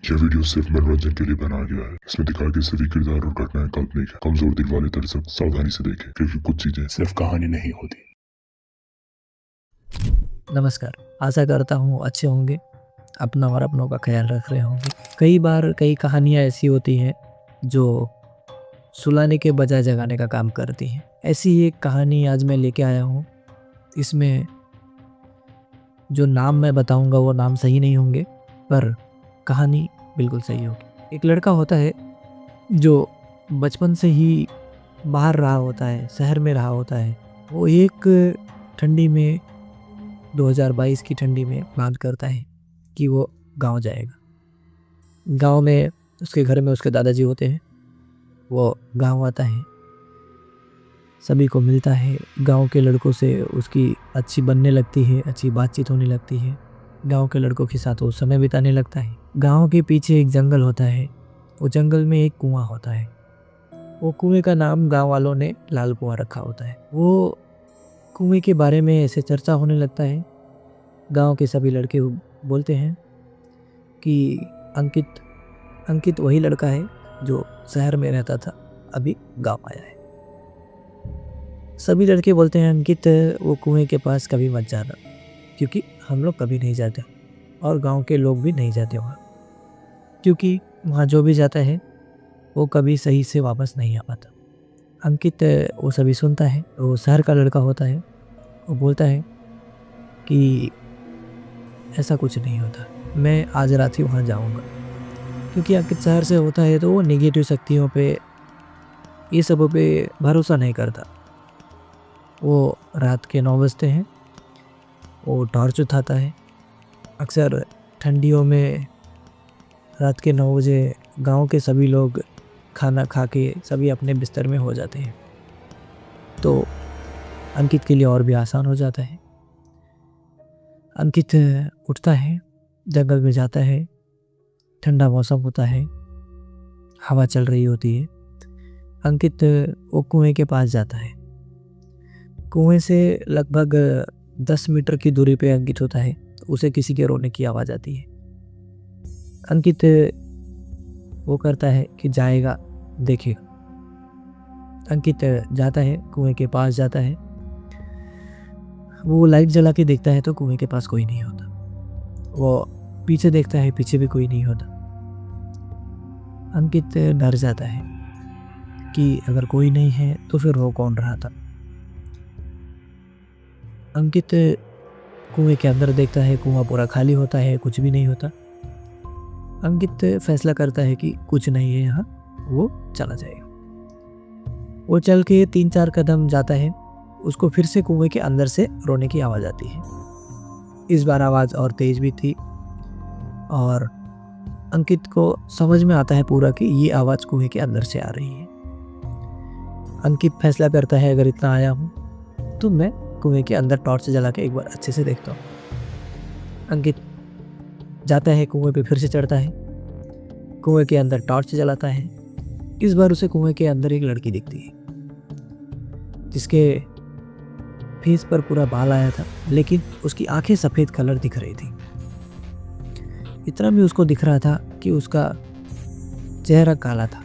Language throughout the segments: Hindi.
यह वीडियो सिर्फ मनोरंजन के लिए बनाया गया है। इसमें दिखाए गए सभी किरदार और घटनाएं काल्पनिक है। कमजोर दिल वाले दर्शक सावधानी से देखें, क्योंकि कुछ चीजें सिर्फ कहानी नहीं होती। नमस्कार, आशा करता हूँ अच्छे होंगे, अपना और अपनों का ख्याल रख रहे होंगे। कई बार कई कहानियाँ ऐसी होती हैं जो सुलाने के बजाय जगाने का काम करती हैं। ऐसी ही एक कहानी आज मैं लेके आया हूँ। इसमें जो नाम मैं बताऊँगा वो नाम सही नहीं होंगे, पर कहानी बिल्कुल सही होगी। एक लड़का होता है जो बचपन से ही बाहर रहा होता है, शहर में रहा होता है। वो एक ठंडी में 2022 की ठंडी में प्लान करता है कि वो गांव जाएगा। गांव में उसके घर में उसके दादाजी होते हैं। वो गांव आता है, सभी को मिलता है। गांव के लड़कों से उसकी अच्छी बनने लगती है, अच्छी बातचीत होने लगती है। गांव के लड़कों के साथ वो समय बिताने लगता है। गांव के पीछे एक जंगल होता है। वो जंगल में एक कुआं होता है। वो कुएं का नाम गांव वालों ने लाल कुआं रखा होता है। वो कुएं के बारे में ऐसे चर्चा होने लगता है। गांव के सभी लड़के बोलते हैं कि अंकित वही लड़का है जो शहर में रहता था, अभी गांव आया है। सभी लड़के बोलते हैं अंकित वो कुएं के पास कभी मत जाना, क्योंकि हम लोग कभी नहीं जाते और गांव के लोग भी नहीं जाते वहाँ, क्योंकि वहाँ जो भी जाता है वो कभी सही से वापस नहीं आ पाता। अंकित वो सभी सुनता है। वो शहर का लड़का होता है। वो बोलता है कि ऐसा कुछ नहीं होता, मैं आज रात ही वहाँ जाऊँगा। क्योंकि अंकित शहर से होता है तो वो नेगेटिव शक्तियों पे, ये सब पे भरोसा नहीं करता। वो रात के 9 बजते हैं, वो टॉर्च उठाता है। अक्सर ठंडियों में रात के 9 बजे गांव के सभी लोग खाना खा के सभी अपने बिस्तर में हो जाते हैं, तो अंकित के लिए और भी आसान हो जाता है। अंकित उठता है, जंगल में जाता है। ठंडा मौसम होता है, हवा चल रही होती है। अंकित वो कुएं के पास जाता है। कुएं से लगभग 10 मीटर की दूरी पे अंकित होता है। उसे किसी के रोने की आवाज़ आती है। अंकित वो करता है कि जाएगा, देखेगा। अंकित जाता है, कुएं के पास जाता है। वो लाइट जला के देखता है तो कुएं के पास कोई नहीं होता। वो पीछे देखता है, पीछे भी कोई नहीं होता। अंकित डर जाता है कि अगर कोई नहीं है तो फिर वो कौन रहा था। अंकित कुएं के अंदर देखता है, कुआं पूरा खाली होता है, कुछ भी नहीं होता। अंकित फैसला करता है कि कुछ नहीं है यहाँ, वो चला जाएगा। वो चल के 3-4 कदम जाता है। उसको फिर से कुएं के अंदर से रोने की आवाज़ आती है। इस बार आवाज़ और तेज भी थी और अंकित को समझ में आता है पूरा कि ये आवाज़ कुएं के अंदर से आ रही है। अंकित फैसला करता है अगर इतना आया हूँ तो मैं कुएं के अंदर टॉर्च जला के एक बार अच्छे से देखता हूँ। अंकित जाता है, कुएं पे फिर से चढ़ता है। कुएं के अंदर टॉर्च जलाता है। इस बार उसे कुएं के अंदर एक लड़की दिखती है, जिसके फेस पर पूरा बाल आया था, लेकिन उसकी आंखें सफ़ेद कलर दिख रही थी। इतना भी उसको दिख रहा था कि उसका चेहरा काला था,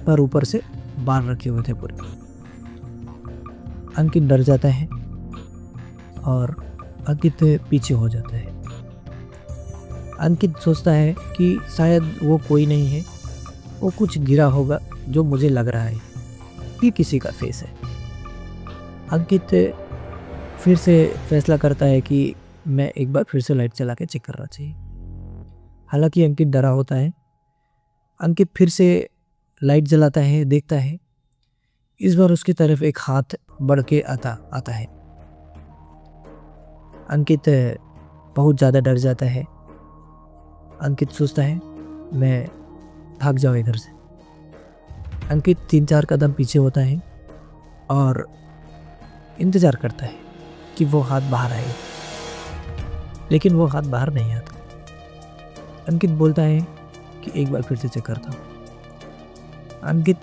पर ऊपर से बाल रखे हुए थे पूरे। अंकित डर जाता है और अंकित पीछे हो जाता है। अंकित सोचता है कि शायद वो कोई नहीं है, वो कुछ गिरा होगा जो मुझे लग रहा है कि किसी का फेस है। अंकित फिर से फैसला करता है कि मैं एक बार फिर से लाइट चला के चेक करना चाहिए। हालांकि अंकित डरा होता है। अंकित फिर से लाइट जलाता है, देखता है। इस बार उसकी तरफ एक हाथ बढ़ के आता है। अंकित बहुत ज़्यादा डर जाता है। अंकित सोचता है मैं भाग जाऊँ इधर से। अंकित 3-4 कदम पीछे होता है और इंतज़ार करता है कि वो हाथ बाहर आए, लेकिन वो हाथ बाहर नहीं आता। अंकित बोलता है कि एक बार फिर से चेक करता हूँ। अंकित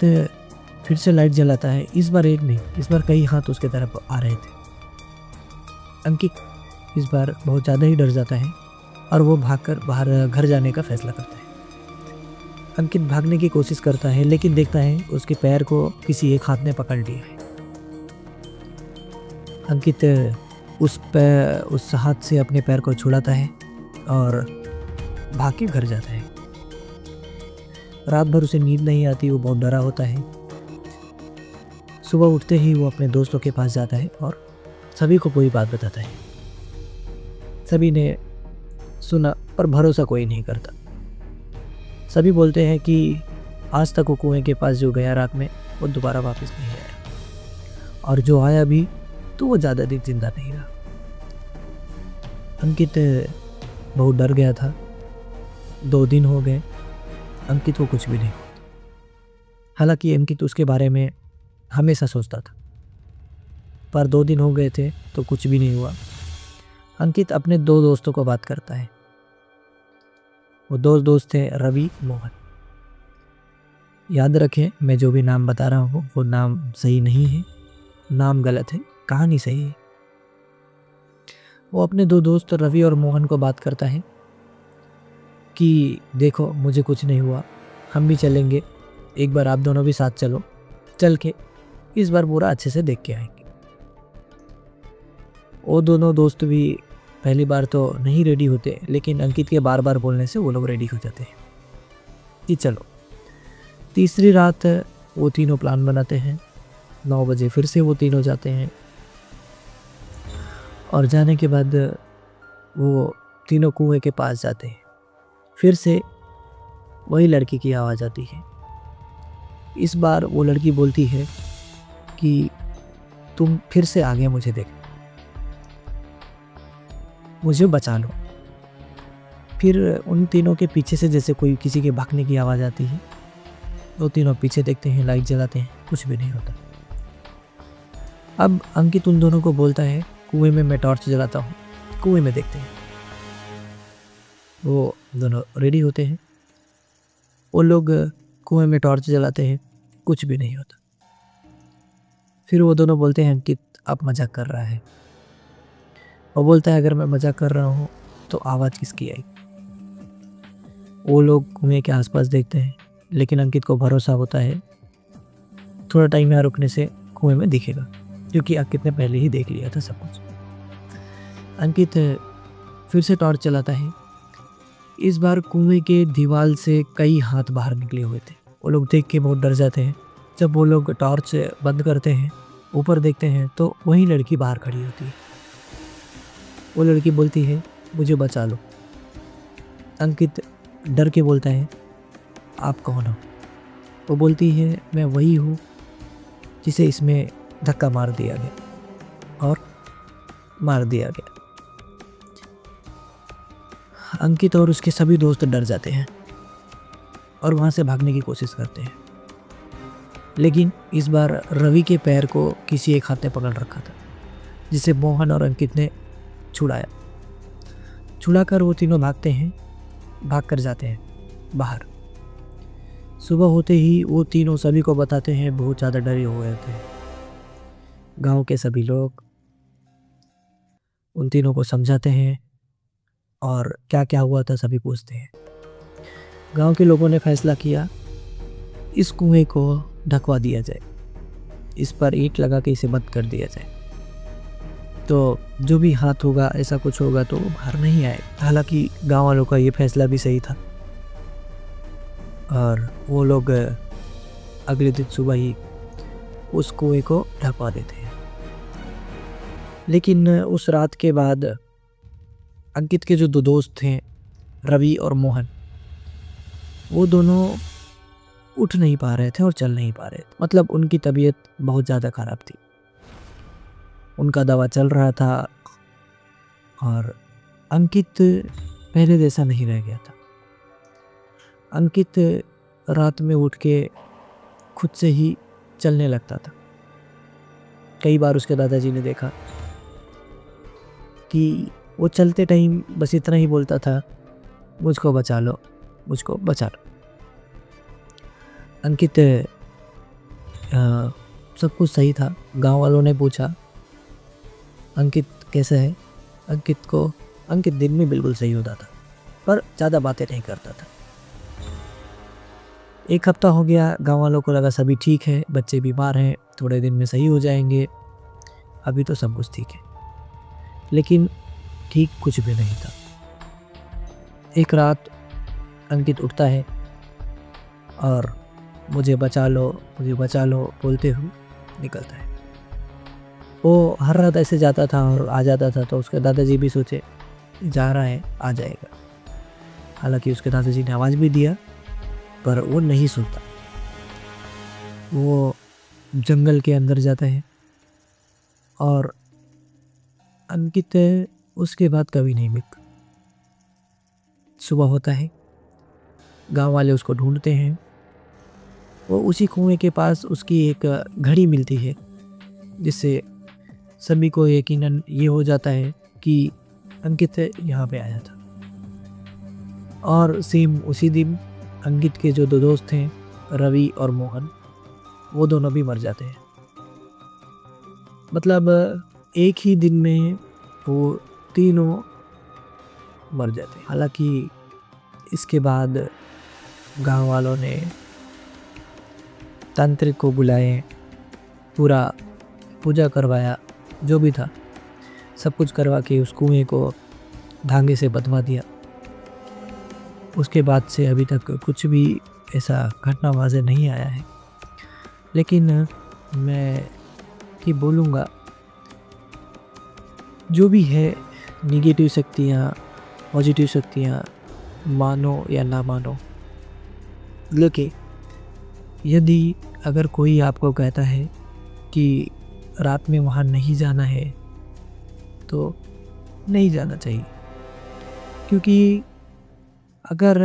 फिर से लाइट जलाता है। इस बार एक नहीं, इस बार कई हाथ उसके तरफ आ रहे थे। अंकित इस बार बहुत ज़्यादा ही डर जाता है और वो भागकर बाहर घर जाने का फैसला करता है। अंकित भागने की कोशिश करता है लेकिन देखता है उसके पैर को किसी एक हाथ ने पकड़ लिया है। अंकित उस हाथ से अपने पैर को छुड़ाता है और भाग के घर जाता है। रात भर उसे नींद नहीं आती, वो बहुत डरा होता है। सुबह उठते ही वो अपने दोस्तों के पास जाता है और सभी को पूरी बात बताता है। सभी ने सुना पर भरोसा कोई नहीं करता। सभी बोलते हैं कि आज तक वो कुएं के पास जो गया रात में वो दोबारा वापस नहीं आया, और जो आया भी तो वो ज़्यादा दिन जिंदा नहीं रहा। अंकित बहुत डर गया था। 2 दिन हो गए, अंकित को कुछ भी नहीं हुआ। हालांकि अंकित उसके बारे में हमेशा सोचता था, पर 2 दिन हो गए थे तो कुछ भी नहीं हुआ। अंकित अपने 2 दोस्तों को बात करता है। वो 2 दोस्त थे, रवि, मोहन। याद रखें, मैं जो भी नाम बता रहा हूँ वो नाम सही नहीं है, नाम गलत है, कहानी सही है। वो अपने 2 दोस्त रवि और मोहन को बात करता है कि देखो मुझे कुछ नहीं हुआ, हम भी चलेंगे, एक बार आप दोनों भी साथ चलो, चल के इस बार पूरा अच्छे से देख के आएंगे। वो दोनों दोस्त भी पहली बार तो नहीं रेडी होते, लेकिन अंकित के बार बार बोलने से वो लोग रेडी हो जाते हैं कि चलो। तीसरी रात वो तीनों प्लान बनाते हैं। 9 बजे फिर से वो तीनों जाते हैं और जाने के बाद वो तीनों कुएं के पास जाते हैं। फिर से वही लड़की की आवाज़ आती है। इस बार वो लड़की बोलती है कि तुम फिर से आगे मुझे देख, मुझे बचा लो। फिर उन तीनों के पीछे से जैसे कोई किसी के भागने की आवाज़ आती है। वो तीनों पीछे देखते हैं, लाइट जलाते हैं, कुछ भी नहीं होता। अब अंकित उन दोनों को बोलता है कुएं में मैं टॉर्च जलाता हूँ, कुएं में देखते हैं। वो दोनों रेडी होते हैं। वो लोग कुएं में टॉर्च जलाते हैं, कुछ भी नहीं होता। फिर वो दोनों बोलते हैं अंकित आप मजाक कर रहा है। वो बोलता है अगर मैं मजाक कर रहा हूँ तो आवाज़ किसकी आई। वो लोग कुएं के आसपास देखते हैं, लेकिन अंकित को भरोसा होता है थोड़ा टाइम यहाँ रुकने से कुएं में दिखेगा, क्योंकि अंकित ने पहले ही देख लिया था सब कुछ। अंकित फिर से टॉर्च चलाता है। इस बार कुएं के दीवार से कई हाथ बाहर निकले हुए थे। वो लोग देख के बहुत डर जाते हैं। जब वो लोग टॉर्च बंद करते हैं, ऊपर देखते हैं तो वही लड़की बाहर खड़ी होती है। वो लड़की बोलती है मुझे बचा लो। अंकित डर के बोलता है आप कौन हो। वो बोलती है मैं वही हूँ जिसे इसमें धक्का मार दिया गया और मार दिया गया। अंकित और उसके सभी दोस्त डर जाते हैं और वहाँ से भागने की कोशिश करते हैं, लेकिन इस बार रवि के पैर को किसी एक हाथ ने पकड़ रखा था, जिसे मोहन और अंकित ने छुड़ाया। छुड़ाकर वो तीनों भागते हैं, भाग कर जाते हैं बाहर। सुबह होते ही वो तीनों सभी को बताते हैं, बहुत ज़्यादा डरे हुए थे। गांव के सभी लोग उन तीनों को समझाते हैं और क्या क्या हुआ था सभी पूछते हैं। गांव के लोगों ने फैसला किया इस कुएं को ढकवा दिया जाए, इस पर ईंट लगा के इसे बंद कर दिया जाए, तो जो भी हाथ होगा ऐसा कुछ होगा तो वो बाहर नहीं आए। हालांकि गांव वालों का ये फैसला भी सही था और वो लोग अगले दिन सुबह ही उस कुएं को ढकवा देते हैं। लेकिन उस रात के बाद अंकित के जो 2 दोस्त थे रवि और मोहन, वो दोनों उठ नहीं पा रहे थे और चल नहीं पा रहे थे। मतलब उनकी तबीयत बहुत ज़्यादा ख़राब थी। उनका दवा चल रहा था और अंकित पहले जैसा नहीं रह गया था। अंकित रात में उठ के खुद से ही चलने लगता था। कई बार उसके दादाजी ने देखा कि वो चलते टाइम बस इतना ही बोलता था मुझको बचा लो, मुझको बचा लो। अंकित सब कुछ सही था। गांव वालों ने पूछा अंकित कैसा है। अंकित दिन में बिल्कुल सही होता था, पर ज़्यादा बातें नहीं करता था। एक हफ्ता हो गया, गांव वालों को लगा सभी ठीक है, बच्चे बीमार हैं, थोड़े दिन में सही हो जाएंगे, अभी तो सब कुछ ठीक है। लेकिन ठीक कुछ भी नहीं था। एक रात अंकित उठता है और मुझे बचा लो बोलते हुए निकलता है। वो हर रात ऐसे जाता था और आ जाता था, तो उसके दादाजी भी सोचे जा रहा है, आ जाएगा। हालांकि उसके दादाजी ने आवाज़ भी दिया, पर वो नहीं सुनता। वो जंगल के अंदर जाता है और अंकित उसके बाद कभी नहीं मिलता। सुबह होता है, गांव वाले उसको ढूंढते हैं। वो उसी कुएं के पास उसकी एक घड़ी मिलती है, जिससे सभी को यकीनन ये हो जाता है कि अंकित यहाँ पे आया था। और सेम उसी दिन अंकित के जो दो दोस्त हैं, रवि और मोहन, वो दोनों भी मर जाते हैं। मतलब एक ही दिन में वो तीनों मर जाते हैं। हालांकि इसके बाद गांव वालों ने तांत्रिक को बुलाए, पूरा पूजा करवाया, जो भी था सब कुछ करवा के उस कुएं को धागे से बंधवा दिया। उसके बाद से अभी तक कुछ भी ऐसा घटना वाजे नहीं आया है। लेकिन मैं कि बोलूँगा, जो भी है, निगेटिव शक्तियाँ, पॉजिटिव शक्तियाँ, मानो या ना मानो, लेकिन यदि अगर कोई आपको कहता है कि रात में वहाँ नहीं जाना है, तो नहीं जाना चाहिए। क्योंकि अगर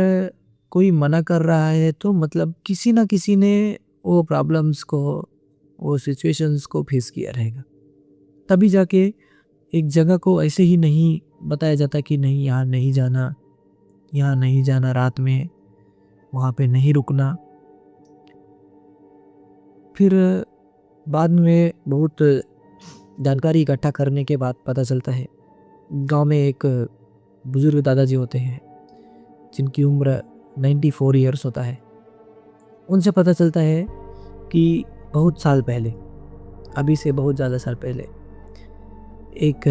कोई मना कर रहा है तो मतलब किसी ना किसी ने वो प्रॉब्लम्स को, वो सिचुएशंस को फेस किया रहेगा। तभी जाके एक जगह को ऐसे ही नहीं बताया जाता कि नहीं यहाँ नहीं जाना, रात में वहाँ पे नहीं रुकना। फिर बाद में बहुत जानकारी इकट्ठा करने के बाद पता चलता है, गांव में एक बुजुर्ग दादाजी होते हैं जिनकी उम्र 94 ईयर्स होता है। उनसे पता चलता है कि बहुत साल पहले, अभी से बहुत ज़्यादा साल पहले, एक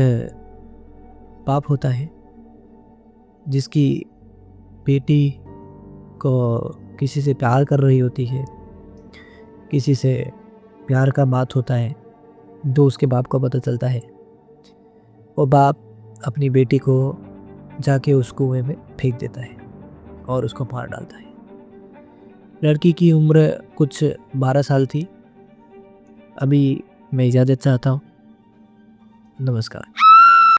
बाप होता है जिसकी बेटी को किसी से प्यार कर रही होती है, किसी से प्यार का बात होता है, जो उसके बाप को पता चलता है। वो बाप अपनी बेटी को जाके उस कुएं में फेंक देता है और उसको मार डालता है। लड़की की उम्र कुछ 12 साल थी। अभी मैं इजाज़त चाहता हूँ। नमस्कार।